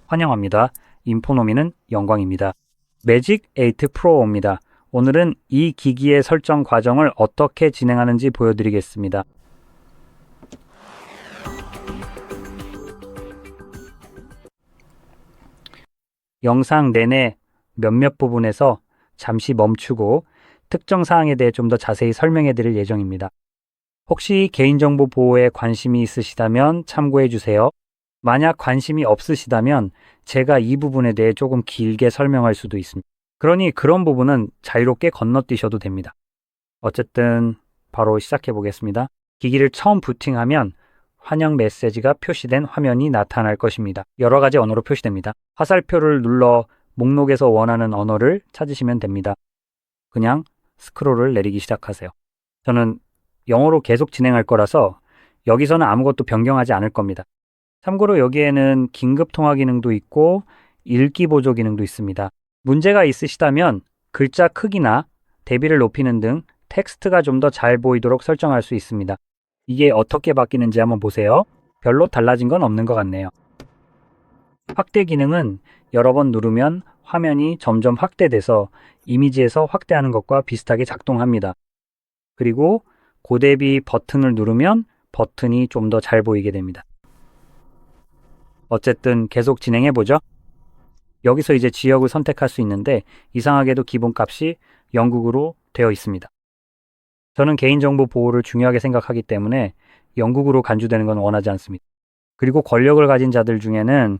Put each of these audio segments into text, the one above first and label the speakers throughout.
Speaker 1: 환영합니다. 인포노미는 영광입니다. 매직 8 프로입니다. 오늘은 이 기기의 설정 과정을 어떻게 진행하는지 보여드리겠습니다. 영상 내내 몇몇 부분에서 잠시 멈추고 특정 사항에 대해 좀 더 자세히 설명해 드릴 예정입니다. 혹시 개인정보 보호에 관심이 있으시다면 참고해 주세요. 만약 관심이 없으시다면 제가 이 부분에 대해 조금 길게 설명할 수도 있습니다. 그러니 그런 부분은 자유롭게 건너뛰셔도 됩니다. 어쨌든 바로 시작해 보겠습니다. 기기를 처음 부팅하면 환영 메시지가 표시된 화면이 나타날 것입니다. 여러 가지 언어로 표시됩니다. 화살표를 눌러 목록에서 원하는 언어를 찾으시면 됩니다. 그냥 스크롤을 내리기 시작하세요. 저는 영어로 계속 진행할 거라서 여기서는 아무것도 변경하지 않을 겁니다. 참고로 여기에는 긴급 통화 기능도 있고 읽기 보조 기능도 있습니다. 문제가 있으시다면 글자 크기나 대비를 높이는 등 텍스트가 좀 더 잘 보이도록 설정할 수 있습니다. 이게 어떻게 바뀌는지 한번 보세요. 별로 달라진 건 없는 것 같네요. 확대 기능은 여러 번 누르면 화면이 점점 확대돼서 이미지에서 확대하는 것과 비슷하게 작동합니다. 그리고 고대비 버튼을 누르면 버튼이 좀 더 잘 보이게 됩니다. 어쨌든 계속 진행해보죠. 여기서 이제 지역을 선택할 수 있는데 이상하게도 기본값이 영국으로 되어 있습니다. 저는 개인정보 보호를 중요하게 생각하기 때문에 영국으로 간주되는 건 원하지 않습니다. 그리고 권력을 가진 자들 중에는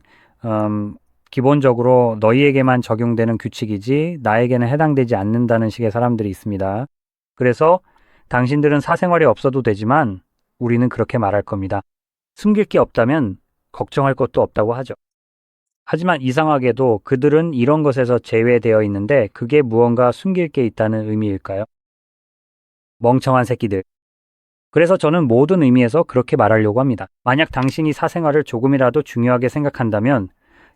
Speaker 1: 기본적으로 너희에게만 적용되는 규칙이지 나에게는 해당되지 않는다는 식의 사람들이 있습니다. 그래서 당신들은 사생활이 없어도 되지만 우리는 그렇게 말할 겁니다. 숨길 게 없다면 걱정할 것도 없다고 하죠. 하지만 이상하게도 그들은 이런 것에서 제외되어 있는데 그게 무언가 숨길 게 있다는 의미일까요? 멍청한 새끼들. 그래서 저는 모든 의미에서 그렇게 말하려고 합니다. 만약 당신이 사생활을 조금이라도 중요하게 생각한다면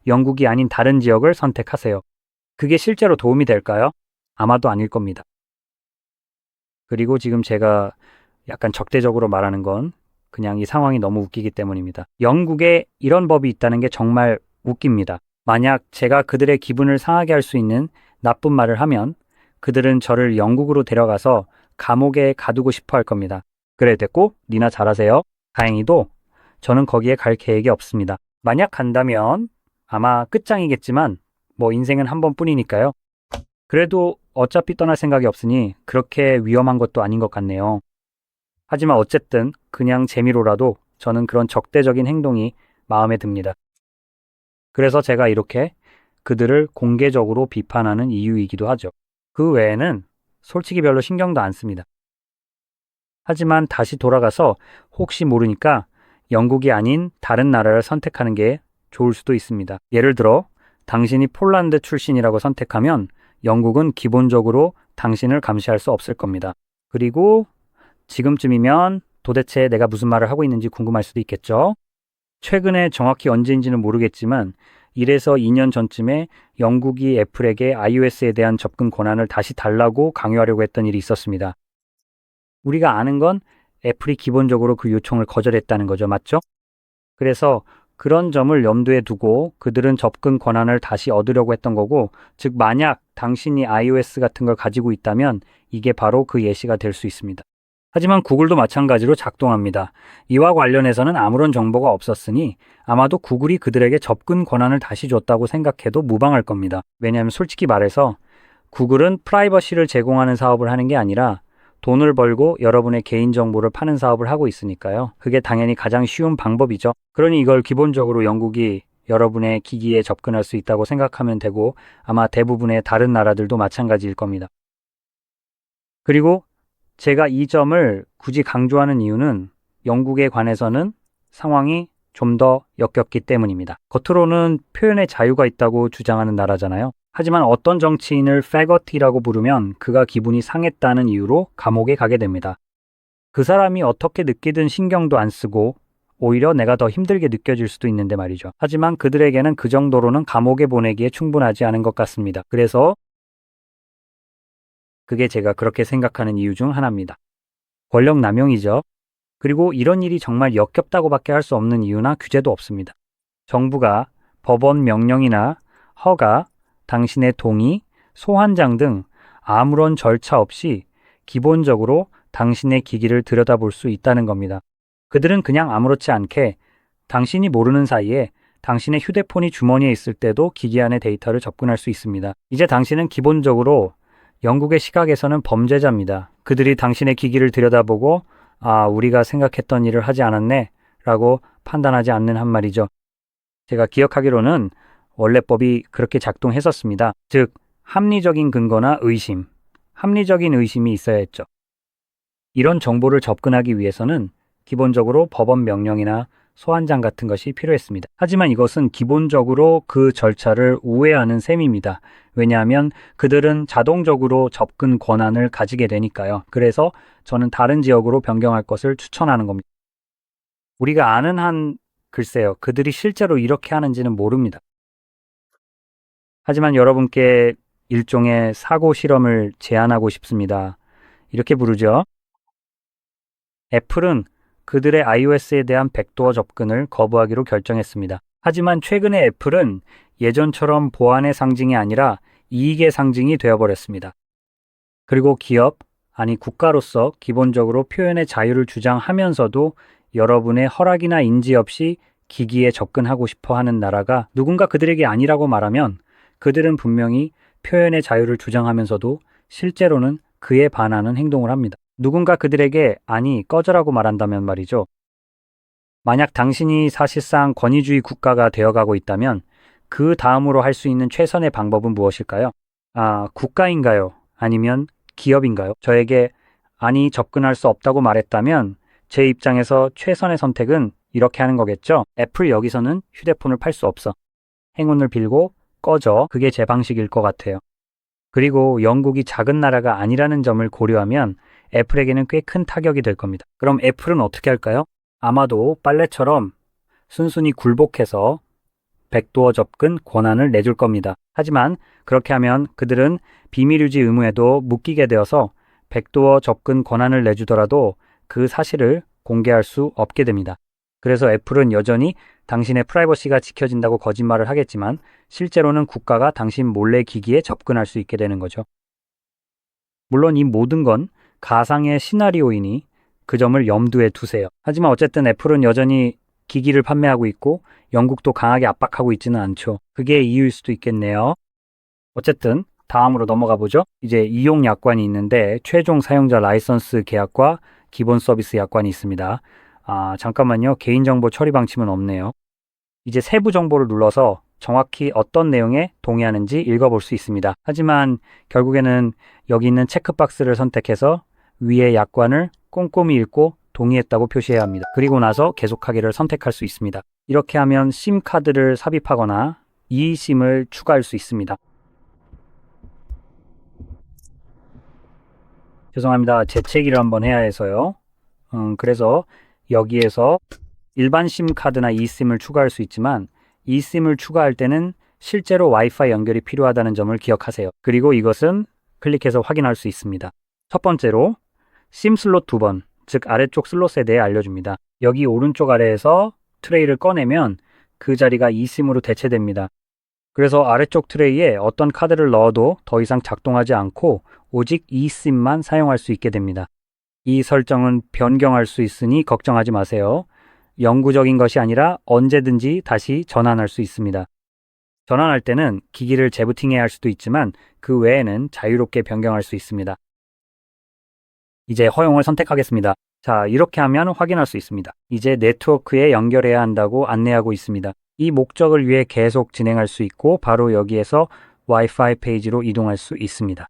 Speaker 1: 영국이 아닌 다른 지역을 선택하세요. 그게 실제로 도움이 될까요? 아마도 아닐 겁니다. 그리고 지금 제가 약간 적대적으로 말하는 건 그냥 이 상황이 너무 웃기기 때문입니다. 영국에 이런 법이 있다는 게 정말 웃깁니다. 만약 제가 그들의 기분을 상하게 할 수 있는 나쁜 말을 하면 그들은 저를 영국으로 데려가서 감옥에 가두고 싶어 할 겁니다. 그래 됐고 니나 잘하세요. 다행히도 저는 거기에 갈 계획이 없습니다. 만약 간다면 아마 끝장이겠지만 뭐 인생은 한 번뿐이니까요. 그래도 어차피 떠날 생각이 없으니 그렇게 위험한 것도 아닌 것 같네요. 하지만 어쨌든 그냥 재미로라도 저는 그런 적대적인 행동이 마음에 듭니다. 그래서 제가 이렇게 그들을 공개적으로 비판하는 이유이기도 하죠. 그 외에는 솔직히 별로 신경도 안 씁니다. 하지만 다시 돌아가서 혹시 모르니까 영국이 아닌 다른 나라를 선택하는 게 좋을 수도 있습니다. 예를 들어 당신이 폴란드 출신이라고 선택하면 영국은 기본적으로 당신을 감시할 수 없을 겁니다. 그리고 지금쯤이면 도대체 내가 무슨 말을 하고 있는지 궁금할 수도 있겠죠. 최근에 정확히 언제인지는 모르겠지만 1에서 2년 전쯤에 영국이 애플에게 iOS에 대한 접근 권한을 다시 달라고 강요하려고 했던 일이 있었습니다. 우리가 아는 건 애플이 기본적으로 그 요청을 거절했다는 거죠. 맞죠? 그래서 그런 점을 염두에 두고 그들은 접근 권한을 다시 얻으려고 했던 거고, 즉 만약 당신이 iOS 같은 걸 가지고 있다면 이게 바로 그 예시가 될 수 있습니다. 하지만 구글도 마찬가지로 작동합니다. 이와 관련해서는 아무런 정보가 없었으니 아마도 구글이 그들에게 접근 권한을 다시 줬다고 생각해도 무방할 겁니다. 왜냐하면 솔직히 말해서 구글은 프라이버시를 제공하는 사업을 하는 게 아니라 돈을 벌고 여러분의 개인정보를 파는 사업을 하고 있으니까요. 그게 당연히 가장 쉬운 방법이죠. 그러니 이걸 기본적으로 영국이 여러분의 기기에 접근할 수 있다고 생각하면 되고 아마 대부분의 다른 나라들도 마찬가지일 겁니다. 그리고 제가 이 점을 굳이 강조하는 이유는 영국에 관해서는 상황이 좀 더 역겹기 때문입니다. 겉으로는 표현의 자유가 있다고 주장하는 나라잖아요. 하지만 어떤 정치인을 패거티라고 부르면 그가 기분이 상했다는 이유로 감옥에 가게 됩니다. 그 사람이 어떻게 느끼든 신경도 안 쓰고 오히려 내가 더 힘들게 느껴질 수도 있는데 말이죠. 하지만 그들에게는 그 정도로는 감옥에 보내기에 충분하지 않은 것 같습니다. 그래서 그게 제가 그렇게 생각하는 이유 중 하나입니다. 권력 남용이죠. 그리고 이런 일이 정말 역겹다고밖에 할 수 없는 이유나 규제도 없습니다. 정부가 법원 명령이나 허가, 당신의 동의, 소환장 등 아무런 절차 없이 기본적으로 당신의 기기를 들여다볼 수 있다는 겁니다. 그들은 그냥 아무렇지 않게 당신이 모르는 사이에 당신의 휴대폰이 주머니에 있을 때도 기기 안의 데이터를 접근할 수 있습니다. 이제 당신은 기본적으로 영국의 시각에서는 범죄자입니다. 그들이 당신의 기기를 들여다보고 우리가 생각했던 일을 하지 않았네 라고 판단하지 않는 한 말이죠. 제가 기억하기로는 원래법이 그렇게 작동했었습니다. 즉, 합리적인 근거나 의심, 합리적인 의심이 있어야 했죠. 이런 정보를 접근하기 위해서는 기본적으로 법원 명령이나 소환장 같은 것이 필요했습니다. 하지만 이것은 기본적으로 그 절차를 우회하는 셈입니다. 왜냐하면 그들은 자동적으로 접근 권한을 가지게 되니까요. 그래서 저는 다른 지역으로 변경할 것을 추천하는 겁니다. 우리가 아는 한 글쎄요, 그들이 실제로 이렇게 하는지는 모릅니다. 하지만 여러분께 일종의 사고 실험을 제안하고 싶습니다. 이렇게 부르죠. 애플은 그들의 iOS에 대한 백도어 접근을 거부하기로 결정했습니다. 하지만 최근에 애플은 예전처럼 보안의 상징이 아니라 이익의 상징이 되어버렸습니다. 그리고 국가로서 기본적으로 표현의 자유를 주장하면서도 여러분의 허락이나 인지 없이 기기에 접근하고 싶어 하는 나라가 누군가 그들에게 아니라고 말하면 그들은 분명히 표현의 자유를 주장하면서도 실제로는 그에 반하는 행동을 합니다. 누군가 그들에게 아니, 꺼져라고 말한다면 말이죠. 만약 당신이 사실상 권위주의 국가가 되어가고 있다면 그 다음으로 할 수 있는 최선의 방법은 무엇일까요? 국가인가요? 아니면 기업인가요? 저에게 아니, 접근할 수 없다고 말했다면 제 입장에서 최선의 선택은 이렇게 하는 거겠죠. 애플 여기서는 휴대폰을 팔 수 없어. 행운을 빌고 꺼져. 그게 제 방식일 것 같아요. 그리고 영국이 작은 나라가 아니라는 점을 고려하면 애플에게는 꽤 큰 타격이 될 겁니다. 그럼 애플은 어떻게 할까요? 아마도 빨래처럼 순순히 굴복해서 백도어 접근 권한을 내줄 겁니다. 하지만 그렇게 하면 그들은 비밀유지 의무에도 묶이게 되어서 백도어 접근 권한을 내주더라도 그 사실을 공개할 수 없게 됩니다. 그래서 애플은 여전히 당신의 프라이버시가 지켜진다고 거짓말을 하겠지만 실제로는 국가가 당신 몰래 기기에 접근할 수 있게 되는 거죠. 물론 이 모든 건 가상의 시나리오이니 그 점을 염두에 두세요. 하지만 어쨌든 애플은 여전히 기기를 판매하고 있고 영국도 강하게 압박하고 있지는 않죠. 그게 이유일 수도 있겠네요. 어쨌든 다음으로 넘어가 보죠. 이제 이용 약관이 있는데 최종 사용자 라이선스 계약과 기본 서비스 약관이 있습니다. 잠깐만요. 개인정보 처리 방침은 없네요. 이제 세부 정보를 눌러서 정확히 어떤 내용에 동의하는지 읽어볼 수 있습니다. 하지만 결국에는 여기 있는 체크박스를 선택해서 위의 약관을 꼼꼼히 읽고 동의했다고 표시해야 합니다. 그리고 나서 계속하기를 선택할 수 있습니다. 이렇게 하면 심카드를 삽입하거나 eSIM을 추가할 수 있습니다. 죄송합니다. 재채기를 한번 해야 해서요. 그래서 여기에서 일반 심카드나 eSIM을 추가할 수 있지만 eSIM을 추가할 때는 실제로 와이파이 연결이 필요하다는 점을 기억하세요. 그리고 이것은 클릭해서 확인할 수 있습니다. 첫 번째로 심 슬롯 2번, 즉 아래쪽 슬롯에 대해 알려줍니다. 여기 오른쪽 아래에서 트레이를 꺼내면 그 자리가 eSIM으로 대체됩니다. 그래서 아래쪽 트레이에 어떤 카드를 넣어도 더 이상 작동하지 않고 오직 eSIM만 사용할 수 있게 됩니다. 이 설정은 변경할 수 있으니 걱정하지 마세요. 영구적인 것이 아니라 언제든지 다시 전환할 수 있습니다. 전환할 때는 기기를 재부팅해야 할 수도 있지만 그 외에는 자유롭게 변경할 수 있습니다. 이제 허용을 선택하겠습니다. 자, 이렇게 하면 확인할 수 있습니다. 이제 네트워크에 연결해야 한다고 안내하고 있습니다. 이 목적을 위해 계속 진행할 수 있고 바로 여기에서 와이파이 페이지로 이동할 수 있습니다.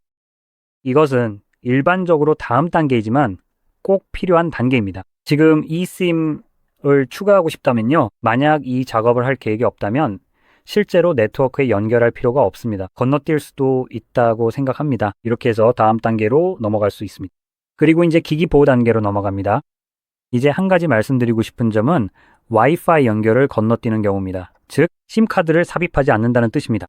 Speaker 1: 이것은 일반적으로 다음 단계이지만 꼭 필요한 단계입니다. 지금 eSIM을 추가하고 싶다면요. 만약 이 작업을 할 계획이 없다면 실제로 네트워크에 연결할 필요가 없습니다. 건너뛸 수도 있다고 생각합니다. 이렇게 해서 다음 단계로 넘어갈 수 있습니다. 그리고 이제 기기 보호 단계로 넘어갑니다. 이제 한 가지 말씀드리고 싶은 점은 와이파이 연결을 건너뛰는 경우입니다. 즉, 심카드를 삽입하지 않는다는 뜻입니다.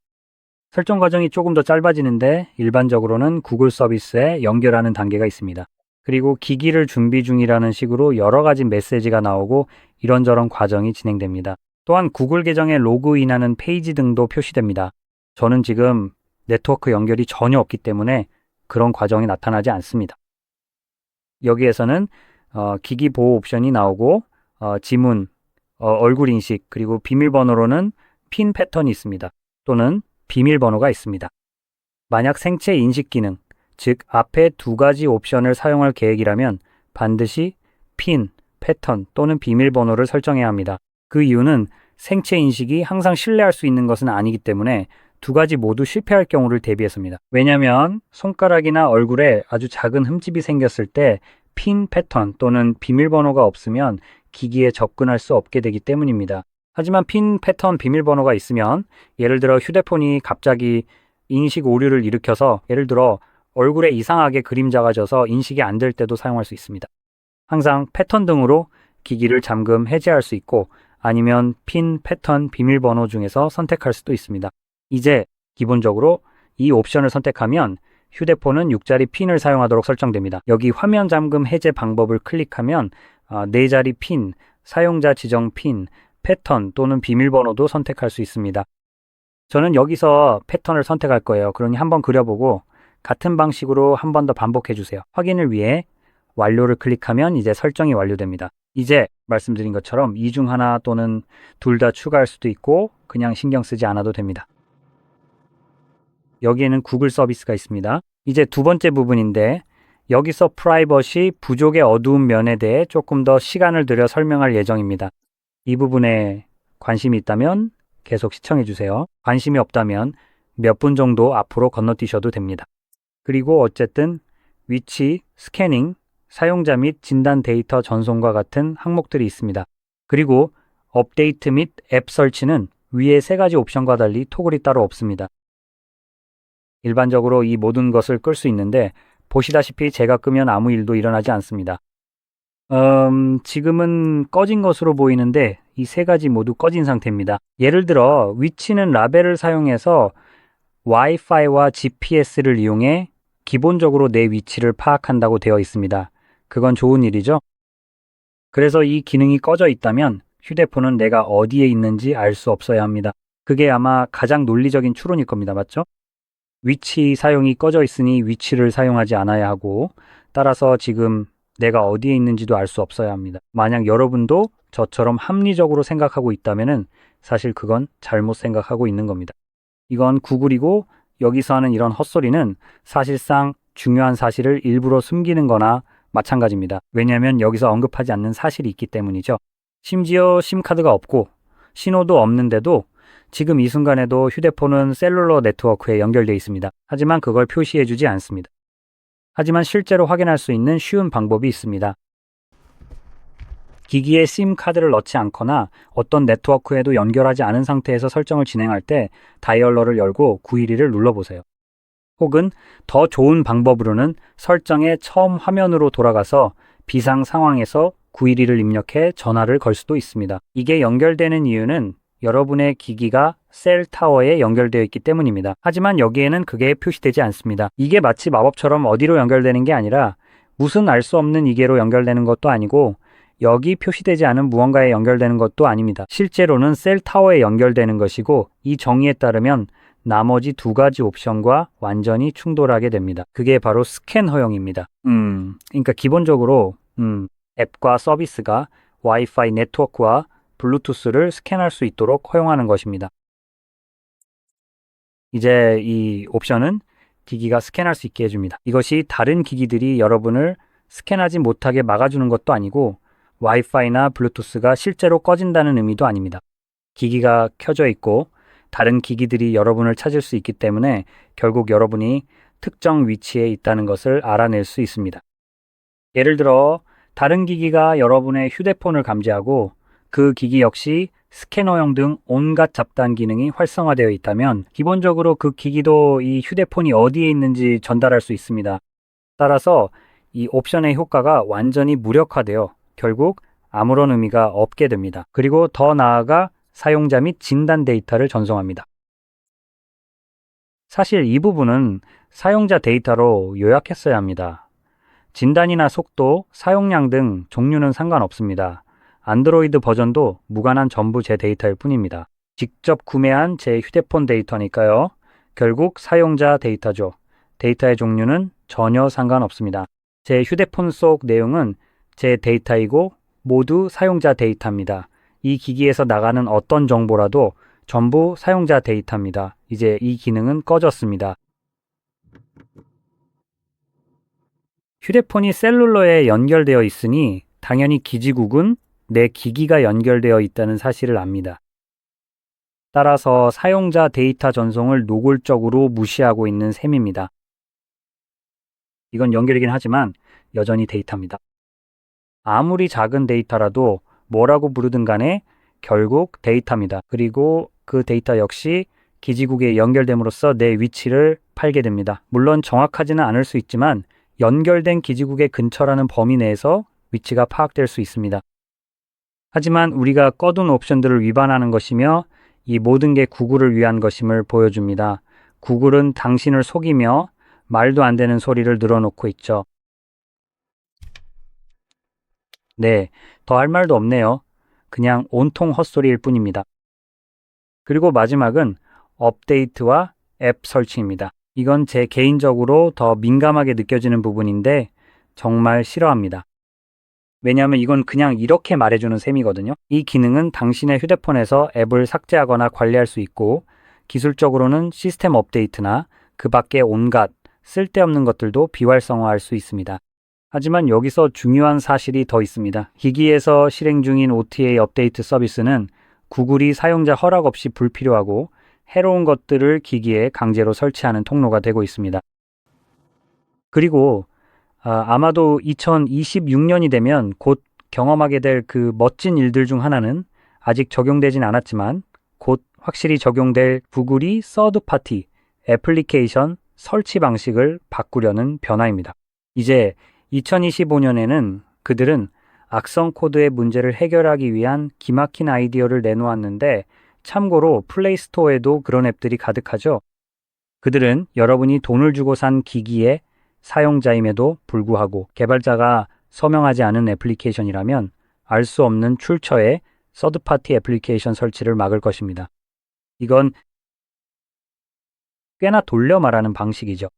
Speaker 1: 설정 과정이 조금 더 짧아지는데 일반적으로는 구글 서비스에 연결하는 단계가 있습니다. 그리고 기기를 준비 중이라는 식으로 여러 가지 메시지가 나오고 이런저런 과정이 진행됩니다. 또한 구글 계정에 로그인하는 페이지 등도 표시됩니다. 저는 지금 네트워크 연결이 전혀 없기 때문에 그런 과정이 나타나지 않습니다. 여기에서는 기기 보호 옵션이 나오고 지문, 얼굴 인식, 그리고 비밀번호로는 핀 패턴이 있습니다. 또는 비밀번호가 있습니다. 만약 생체 인식 기능, 즉 앞에 두 가지 옵션을 사용할 계획이라면 반드시 핀, 패턴 또는 비밀번호를 설정해야 합니다. 그 이유는 생체 인식이 항상 신뢰할 수 있는 것은 아니기 때문에 두 가지 모두 실패할 경우를 대비해서입니다. 왜냐하면 손가락이나 얼굴에 아주 작은 흠집이 생겼을 때 핀 패턴 또는 비밀번호가 없으면 기기에 접근할 수 없게 되기 때문입니다. 하지만 핀 패턴 비밀번호가 있으면 예를 들어 휴대폰이 갑자기 인식 오류를 일으켜서 예를 들어 얼굴에 이상하게 그림자가 져서 인식이 안 될 때도 사용할 수 있습니다. 항상 패턴 등으로 기기를 잠금 해제할 수 있고 아니면 핀 패턴 비밀번호 중에서 선택할 수도 있습니다. 이제 기본적으로 이 옵션을 선택하면 휴대폰은 6자리 핀을 사용하도록 설정됩니다. 여기 화면 잠금 해제 방법을 클릭하면 4자리 핀, 사용자 지정 핀, 패턴 또는 비밀번호도 선택할 수 있습니다. 저는 여기서 패턴을 선택할 거예요. 그러니 한번 그려보고 같은 방식으로 한 번 더 반복해 주세요. 확인을 위해 완료를 클릭하면 이제 설정이 완료됩니다. 이제 말씀드린 것처럼 이 중 하나 또는 둘 다 추가할 수도 있고 그냥 신경 쓰지 않아도 됩니다. 여기에는 구글 서비스가 있습니다. 이제 두 번째 부분인데 여기서 프라이버시 부족의 어두운 면에 대해 조금 더 시간을 들여 설명할 예정입니다. 이 부분에 관심이 있다면 계속 시청해 주세요. 관심이 없다면 몇 분 정도 앞으로 건너뛰셔도 됩니다. 그리고 어쨌든 위치, 스캐닝, 사용자 및 진단 데이터 전송과 같은 항목들이 있습니다. 그리고 업데이트 및 앱 설치는 위의 세 가지 옵션과 달리 토글이 따로 없습니다. 일반적으로 이 모든 것을 끌 수 있는데 보시다시피 제가 끄면 아무 일도 일어나지 않습니다. 지금은 꺼진 것으로 보이는데 이 세 가지 모두 꺼진 상태입니다. 예를 들어 위치는 라벨을 사용해서 와이파이와 GPS를 이용해 기본적으로 내 위치를 파악한다고 되어 있습니다. 그건 좋은 일이죠. 그래서 이 기능이 꺼져 있다면 휴대폰은 내가 어디에 있는지 알 수 없어야 합니다. 그게 아마 가장 논리적인 추론일 겁니다. 맞죠? 위치 사용이 꺼져 있으니 위치를 사용하지 않아야 하고 따라서 지금 내가 어디에 있는지도 알 수 없어야 합니다. 만약 여러분도 저처럼 합리적으로 생각하고 있다면 사실 그건 잘못 생각하고 있는 겁니다. 이건 구글이고 여기서 하는 이런 헛소리는 사실상 중요한 사실을 일부러 숨기는 거나 마찬가지입니다. 왜냐하면 여기서 언급하지 않는 사실이 있기 때문이죠. 심지어 심카드가 없고 신호도 없는데도 지금 이 순간에도 휴대폰은 셀룰러 네트워크에 연결되어 있습니다. 하지만 그걸 표시해주지 않습니다. 하지만 실제로 확인할 수 있는 쉬운 방법이 있습니다. 기기에 심카드를 넣지 않거나 어떤 네트워크에도 연결하지 않은 상태에서 설정을 진행할 때 다이얼러를 열고 911을 눌러보세요. 혹은 더 좋은 방법으로는 설정의 처음 화면으로 돌아가서 비상 상황에서 911을 입력해 전화를 걸 수도 있습니다. 이게 연결되는 이유는 여러분의 기기가 셀 타워에 연결되어 있기 때문입니다. 하지만 여기에는 그게 표시되지 않습니다. 이게 마치 마법처럼 어디로 연결되는 게 아니라 무슨 알 수 없는 이계로 연결되는 것도 아니고 여기 표시되지 않은 무언가에 연결되는 것도 아닙니다. 실제로는 셀 타워에 연결되는 것이고 이 정의에 따르면 나머지 두 가지 옵션과 완전히 충돌하게 됩니다. 그게 바로 스캔 허용입니다. 그러니까 기본적으로 앱과 서비스가 와이파이 네트워크와 블루투스를 스캔할 수 있도록 허용하는 것입니다. 이제 이 옵션은 기기가 스캔할 수 있게 해줍니다. 이것이 다른 기기들이 여러분을 스캔하지 못하게 막아주는 것도 아니고 와이파이나 블루투스가 실제로 꺼진다는 의미도 아닙니다. 기기가 켜져 있고 다른 기기들이 여러분을 찾을 수 있기 때문에 결국 여러분이 특정 위치에 있다는 것을 알아낼 수 있습니다. 예를 들어 다른 기기가 여러분의 휴대폰을 감지하고 그 기기 역시 스캐너용 등 온갖 잡다한 기능이 활성화되어 있다면 기본적으로 그 기기도 이 휴대폰이 어디에 있는지 전달할 수 있습니다. 따라서 이 옵션의 효과가 완전히 무력화되어 결국 아무런 의미가 없게 됩니다. 그리고 더 나아가 사용자 및 진단 데이터를 전송합니다. 사실 이 부분은 사용자 데이터로 요약했어야 합니다. 진단이나 속도, 사용량 등 종류는 상관없습니다. 안드로이드 버전도 무관한 전부 제 데이터일 뿐입니다. 직접 구매한 제 휴대폰 데이터니까요. 결국 사용자 데이터죠. 데이터의 종류는 전혀 상관없습니다. 제 휴대폰 속 내용은 제 데이터이고 모두 사용자 데이터입니다. 이 기기에서 나가는 어떤 정보라도 전부 사용자 데이터입니다. 이제 이 기능은 꺼졌습니다. 휴대폰이 셀룰러에 연결되어 있으니 당연히 기지국은 내 기기가 연결되어 있다는 사실을 압니다. 따라서 사용자 데이터 전송을 노골적으로 무시하고 있는 셈입니다. 이건 연결이긴 하지만 여전히 데이터입니다. 아무리 작은 데이터라도 뭐라고 부르든 간에 결국 데이터입니다. 그리고 그 데이터 역시 기지국에 연결됨으로써 내 위치를 팔게 됩니다. 물론 정확하지는 않을 수 있지만 연결된 기지국의 근처라는 범위 내에서 위치가 파악될 수 있습니다. 하지만 우리가 꺼둔 옵션들을 위반하는 것이며 이 모든 게 구글을 위한 것임을 보여줍니다. 구글은 당신을 속이며 말도 안 되는 소리를 늘어놓고 있죠. 네, 더 할 말도 없네요. 그냥 온통 헛소리일 뿐입니다. 그리고 마지막은 업데이트와 앱 설치입니다. 이건 제 개인적으로 더 민감하게 느껴지는 부분인데 정말 싫어합니다. 왜냐하면 이건 그냥 이렇게 말해주는 셈이거든요. 이 기능은 당신의 휴대폰에서 앱을 삭제하거나 관리할 수 있고 기술적으로는 시스템 업데이트나 그 밖의 온갖 쓸데없는 것들도 비활성화할 수 있습니다. 하지만 여기서 중요한 사실이 더 있습니다. 기기에서 실행 중인 OTA 업데이트 서비스는 구글이 사용자 허락 없이 불필요하고 해로운 것들을 기기에 강제로 설치하는 통로가 되고 있습니다. 그리고 아마도 2026년이 되면 곧 경험하게 될 그 멋진 일들 중 하나는 아직 적용되진 않았지만 곧 확실히 적용될 구글이 서드파티 애플리케이션 설치 방식을 바꾸려는 변화입니다. 이제 2025년에는 그들은 악성 코드의 문제를 해결하기 위한 기막힌 아이디어를 내놓았는데 참고로 플레이스토어에도 그런 앱들이 가득하죠. 그들은 여러분이 돈을 주고 산 기기의 사용자임에도 불구하고 개발자가 서명하지 않은 애플리케이션이라면 알 수 없는 출처의 서드파티 애플리케이션 설치를 막을 것입니다. 이건 꽤나 돌려 말하는 방식이죠.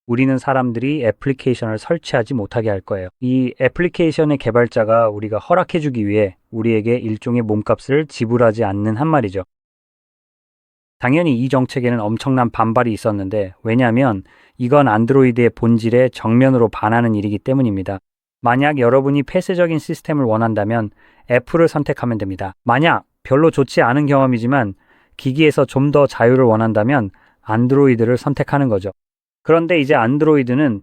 Speaker 1: 우리는 사람들이 애플리케이션을 설치하지 못하게 할 거예요. 이 애플리케이션의 개발자가 우리가 허락해주기 위해 우리에게 일종의 몸값을 지불하지 않는 한 말이죠. 당연히 이 정책에는 엄청난 반발이 있었는데 왜냐하면 이건 안드로이드의 본질에 정면으로 반하는 일이기 때문입니다. 만약 여러분이 폐쇄적인 시스템을 원한다면 애플을 선택하면 됩니다. 만약 별로 좋지 않은 경험이지만 기기에서 좀 더 자유를 원한다면 안드로이드를 선택하는 거죠. 그런데 이제 안드로이드는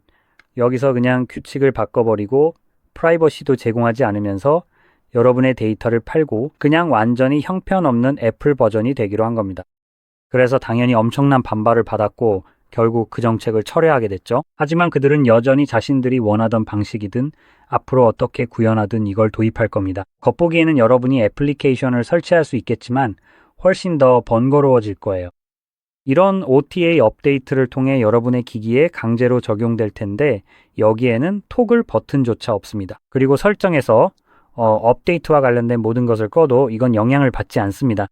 Speaker 1: 여기서 그냥 규칙을 바꿔버리고 프라이버시도 제공하지 않으면서 여러분의 데이터를 팔고 그냥 완전히 형편없는 애플 버전이 되기로 한 겁니다. 그래서 당연히 엄청난 반발을 받았고 결국 그 정책을 철회하게 됐죠. 하지만 그들은 여전히 자신들이 원하던 방식이든 앞으로 어떻게 구현하든 이걸 도입할 겁니다. 겉보기에는 여러분이 애플리케이션을 설치할 수 있겠지만 훨씬 더 번거로워질 거예요. 이런 OTA 업데이트를 통해 여러분의 기기에 강제로 적용될 텐데 여기에는 토글 버튼조차 없습니다. 그리고 설정에서 업데이트와 관련된 모든 것을 꺼도 이건 영향을 받지 않습니다.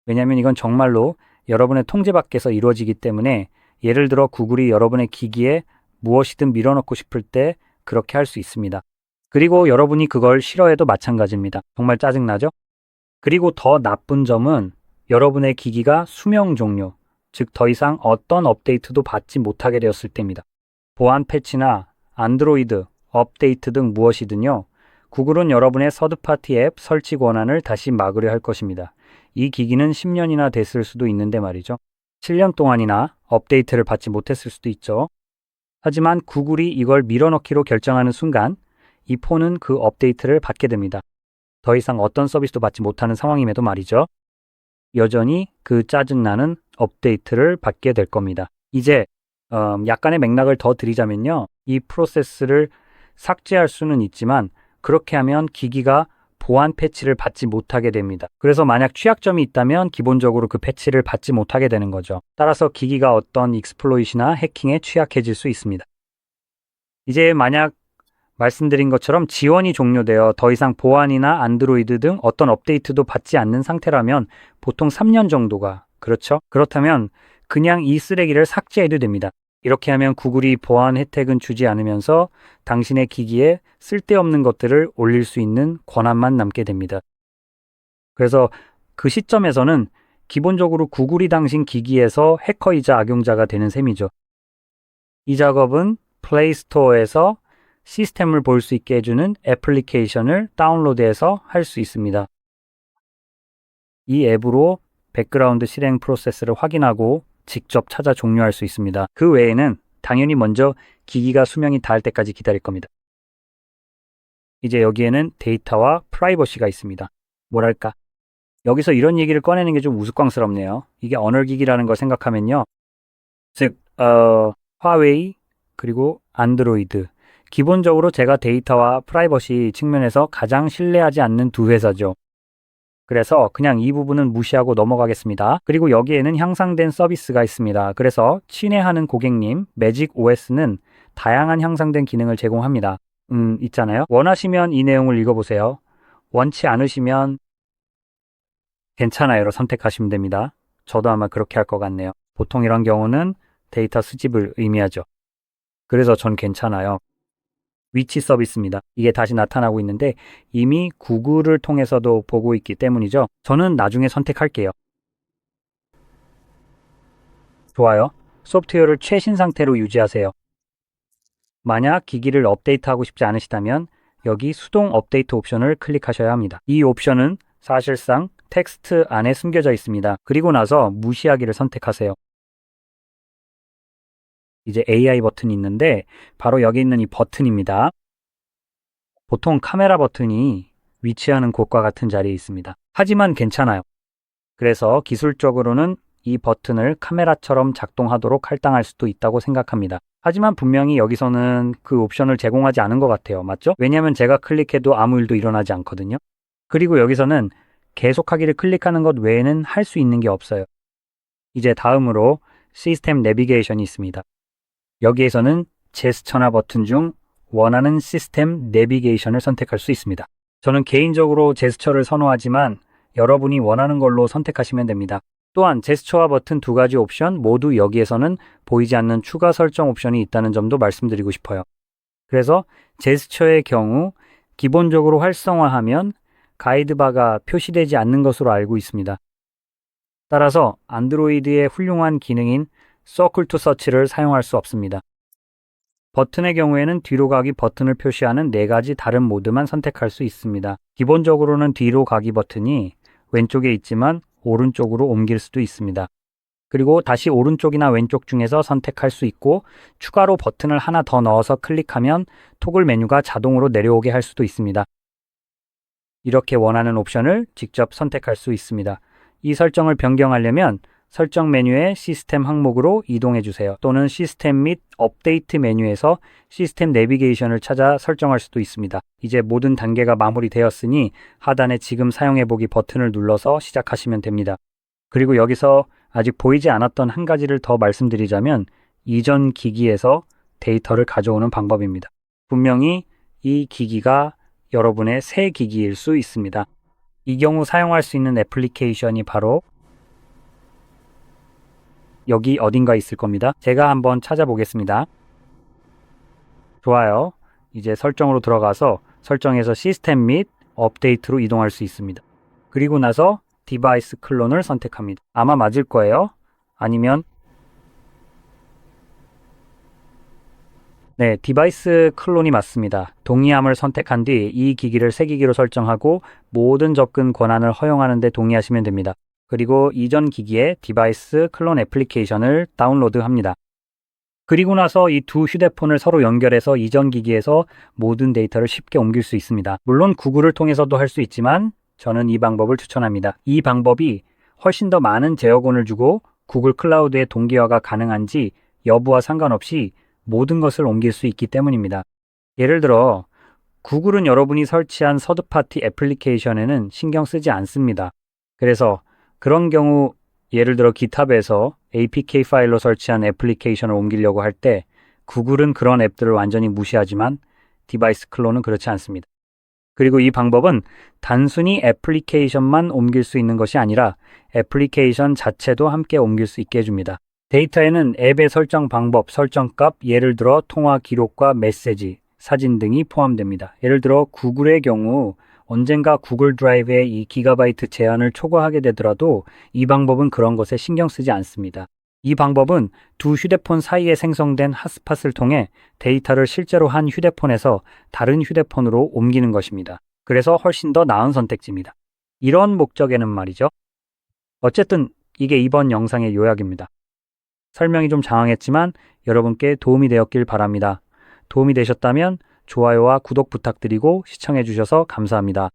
Speaker 1: 왜냐하면 이건 정말로 여러분의 통제 밖에서 이루어지기 때문에 예를 들어 구글이 여러분의 기기에 무엇이든 밀어넣고 싶을 때 그렇게 할 수 있습니다. 그리고 여러분이 그걸 싫어해도 마찬가지입니다. 정말 짜증나죠? 그리고 더 나쁜 점은 여러분의 기기가 수명 종료, 즉 더 이상 어떤 업데이트도 받지 못하게 되었을 때입니다. 보안 패치나 안드로이드, 업데이트 등 무엇이든요. 구글은 여러분의 서드파티 앱 설치 권한을 다시 막으려 할 것입니다. 이 기기는 10년이나 됐을 수도 있는데 말이죠. 7년 동안이나 업데이트를 받지 못했을 수도 있죠. 하지만 구글이 이걸 밀어넣기로 결정하는 순간 이 폰은 그 업데이트를 받게 됩니다. 더 이상 어떤 서비스도 받지 못하는 상황임에도 말이죠. 여전히 그 짜증나는 업데이트를 받게 될 겁니다. 이제 약간의 맥락을 더 드리자면요. 이 프로세스를 삭제할 수는 있지만 그렇게 하면 기기가 보안 패치를 받지 못하게 됩니다. 그래서 만약 취약점이 있다면 기본적으로 그 패치를 받지 못하게 되는 거죠. 따라서 기기가 어떤 익스플로잇이나 해킹에 취약해질 수 있습니다. 이제 만약 말씀드린 것처럼 지원이 종료되어 더 이상 보안이나 안드로이드 등 어떤 업데이트도 받지 않는 상태라면 보통 3년 정도가, 그렇죠? 그렇다면 그냥 이 쓰레기를 삭제해도 됩니다. 이렇게 하면 구글이 보안 혜택은 주지 않으면서 당신의 기기에 쓸데없는 것들을 올릴 수 있는 권한만 남게 됩니다. 그래서 그 시점에서는 기본적으로 구글이 당신 기기에서 해커이자 악용자가 되는 셈이죠. 이 작업은 플레이스토어에서 시스템을 볼 수 있게 해주는 애플리케이션을 다운로드해서 할 수 있습니다. 이 앱으로 백그라운드 실행 프로세스를 확인하고 직접 찾아 종료할 수 있습니다. 그 외에는 당연히 먼저 기기가 수명이 닿을 때까지 기다릴 겁니다. 이제 여기에는 데이터와 프라이버시가 있습니다. 뭐랄까, 여기서 이런 얘기를 꺼내는 게 좀 우스꽝스럽네요. 이게 언어기기라는 걸 생각하면요. 즉, 화웨이 그리고 안드로이드. 기본적으로 제가 데이터와 프라이버시 측면에서 가장 신뢰하지 않는 두 회사죠. 그래서 그냥 이 부분은 무시하고 넘어가겠습니다. 그리고 여기에는 향상된 서비스가 있습니다. 그래서 친애하는 고객님, 매직 OS는 다양한 향상된 기능을 제공합니다. 있잖아요. 원하시면 이 내용을 읽어보세요. 원치 않으시면 괜찮아요로 선택하시면 됩니다. 저도 아마 그렇게 할 것 같네요. 보통 이런 경우는 데이터 수집을 의미하죠. 그래서 전 괜찮아요. 위치 서비스입니다. 이게 다시 나타나고 있는데 이미 구글을 통해서도 보고 있기 때문이죠. 저는 나중에 선택할게요. 좋아요. 소프트웨어를 최신 상태로 유지하세요. 만약 기기를 업데이트하고 싶지 않으시다면 여기 수동 업데이트 옵션을 클릭하셔야 합니다. 이 옵션은 사실상 텍스트 안에 숨겨져 있습니다. 그리고 나서 무시하기를 선택하세요. 이제 AI 버튼이 있는데 바로 여기 있는 이 버튼입니다. 보통 카메라 버튼이 위치하는 곳과 같은 자리에 있습니다. 하지만 괜찮아요. 그래서 기술적으로는 이 버튼을 카메라처럼 작동하도록 할당할 수도 있다고 생각합니다. 하지만 분명히 여기서는 그 옵션을 제공하지 않은 것 같아요. 맞죠? 왜냐하면 제가 클릭해도 아무 일도 일어나지 않거든요. 그리고 여기서는 계속하기를 클릭하는 것 외에는 할 수 있는 게 없어요. 이제 다음으로 시스템 내비게이션이 있습니다. 여기에서는 제스처나 버튼 중 원하는 시스템 내비게이션을 선택할 수 있습니다. 저는 개인적으로 제스처를 선호하지만 여러분이 원하는 걸로 선택하시면 됩니다. 또한 제스처와 버튼 두 가지 옵션 모두 여기에서는 보이지 않는 추가 설정 옵션이 있다는 점도 말씀드리고 싶어요. 그래서 제스처의 경우 기본적으로 활성화하면 가이드바가 표시되지 않는 것으로 알고 있습니다. 따라서 안드로이드의 훌륭한 기능인 서클 투 서치를 사용할 수 없습니다. 버튼의 경우에는 뒤로 가기 버튼을 표시하는 4가지 다른 모드만 선택할 수 있습니다. 기본적으로는 뒤로 가기 버튼이 왼쪽에 있지만 오른쪽으로 옮길 수도 있습니다. 그리고 다시 오른쪽이나 왼쪽 중에서 선택할 수 있고 추가로 버튼을 하나 더 넣어서 클릭하면 토글 메뉴가 자동으로 내려오게 할 수도 있습니다. 이렇게 원하는 옵션을 직접 선택할 수 있습니다. 이 설정을 변경하려면 설정 메뉴의 시스템 항목으로 이동해 주세요. 또는 시스템 및 업데이트 메뉴에서 시스템 내비게이션을 찾아 설정할 수도 있습니다. 이제 모든 단계가 마무리되었으니 하단의 지금 사용해보기 버튼을 눌러서 시작하시면 됩니다. 그리고 여기서 아직 보이지 않았던 한 가지를 더 말씀드리자면 이전 기기에서 데이터를 가져오는 방법입니다. 분명히 이 기기가 여러분의 새 기기일 수 있습니다. 이 경우 사용할 수 있는 애플리케이션이 바로 여기 어딘가 있을 겁니다. 제가 한번 찾아보겠습니다. 좋아요. 이제 설정으로 들어가서 설정에서 시스템 및 업데이트로 이동할 수 있습니다. 그리고 나서 디바이스 클론을 선택합니다. 아마 맞을 거예요. 아니면 네, 디바이스 클론이 맞습니다. 동의함을 선택한 뒤 이 기기를 새 기기로 설정하고 모든 접근 권한을 허용하는 데 동의하시면 됩니다. 그리고 이전 기기에 디바이스 클론 애플리케이션을 다운로드합니다. 그리고 나서 이 두 휴대폰을 서로 연결해서 이전 기기에서 모든 데이터를 쉽게 옮길 수 있습니다. 물론 구글을 통해서도 할 수 있지만 저는 이 방법을 추천합니다. 이 방법이 훨씬 더 많은 제어권을 주고 구글 클라우드의 동기화가 가능한지 여부와 상관없이 모든 것을 옮길 수 있기 때문입니다. 예를 들어 구글은 여러분이 설치한 서드파티 애플리케이션에는 신경 쓰지 않습니다. 그래서 그런 경우 예를 들어 GitHub에서 APK 파일로 설치한 애플리케이션을 옮기려고 할 때 구글은 그런 앱들을 완전히 무시하지만 디바이스 클론은 그렇지 않습니다. 그리고 이 방법은 단순히 애플리케이션만 옮길 수 있는 것이 아니라 애플리케이션 자체도 함께 옮길 수 있게 해줍니다. 데이터에는 앱의 설정 방법, 설정값, 예를 들어 통화 기록과 메시지, 사진 등이 포함됩니다. 예를 들어 구글의 경우 언젠가 구글 드라이브의 이 기가바이트 제한을 초과하게 되더라도 이 방법은 그런 것에 신경 쓰지 않습니다. 이 방법은 두 휴대폰 사이에 생성된 핫스팟을 통해 데이터를 실제로 한 휴대폰에서 다른 휴대폰으로 옮기는 것입니다. 그래서 훨씬 더 나은 선택지입니다. 이런 목적에는 말이죠. 어쨌든 이게 이번 영상의 요약입니다. 설명이 좀 장황했지만 여러분께 도움이 되었길 바랍니다. 도움이 되셨다면 좋아요와 구독 부탁드리고 시청해 주셔서 감사합니다.